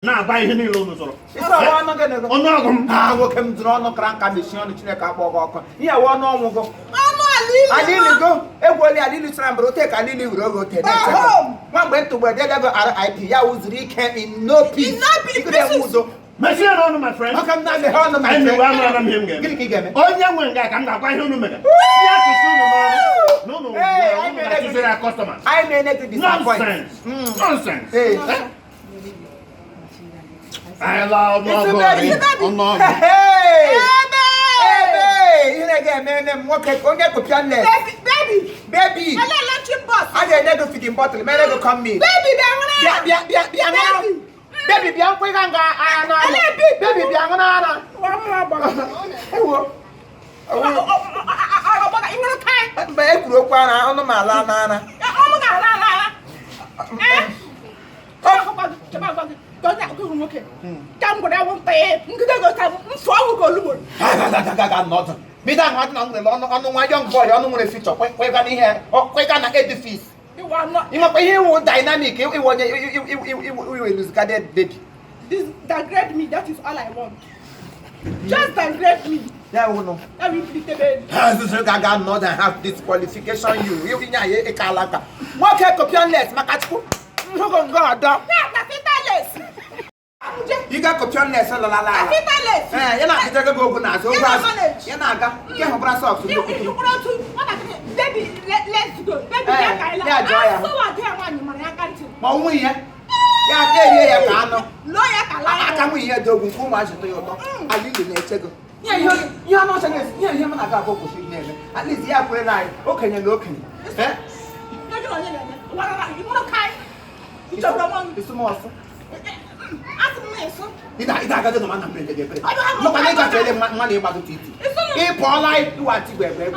na buy ihe niile unu zụrụ. Isa wa no gene go. Ọnụ ọgụ m. Ah wo kem dro no kran ka machine no Chineke akpọ ọkọ. Ihe wo no ọnwụ go. Ọnụ alili. Alili go. Egwoli alili sra mbro take alili wuro go te. Nwa mgbe ntugbe de go RIP ya wuzuru ike in no peace. In no peace. Ikure wuzo. Machine ọnụ my friend. How come not the horn of my Anyị friend? nwe amara m ihe m ga-eme. Gịnị ka ị ga-eme? Onye nwe nga ka m ga-agwa ihe unu mere. Ya tụsị unu n'ọrụ. N'ụnụ na-atụziri ya customers. I may not disappoint. Nonsense. Nonsense. Hey. I love It's a ọgụ baby. ọnụ ọgụ. Hey. Hey. Ihe ga-eme nwoke onye kụpịa nne. Baby. Baby. Ala electric bus. A ga-enye go feeding bottle. Mere go come me. Baby bịa nwere. Bịa ngana. Baby bịa nkwe ga nga ara na. Baby bịa ngana ara. Ewo. Ọgbọga ịnwere kai. Mgbe e kwuru okwu ara ọnụ ma ala na ara. Ọmụ ga-ala ala. Don't have to look at Come go down pay. You could go time for go. Gaga not. Me that one on the on one young boy on the future. We're gonna hear or we're gonna edifice. You are not. You know, he was dynamic. He will lose guarded baby. This degrade me. That is all I want. Just degrade me. Yeah, we know. Let me please the baby. Gaga not and have disqualification. You in a kalaka. What can copionless? Makatu. No go God. You got copionless. La la la. You're not going to go now. So you're not going to brass off. Baby, let's go. Baby, yeah, so what do I want you, man? I can't. Maui, yeah, there, yeah, Lawyer, I can't we hear dog who much to your dog. I didn't let you go. Yeah, you're not saying, yeah, you're not going to go to at least, yeah, we're like, okay, you're looking. Eh? It's more. Ida ga de man na mbele ge pre. Mo ka ne ga tele man e ba to titi. E po lai tu ati gbe gbe.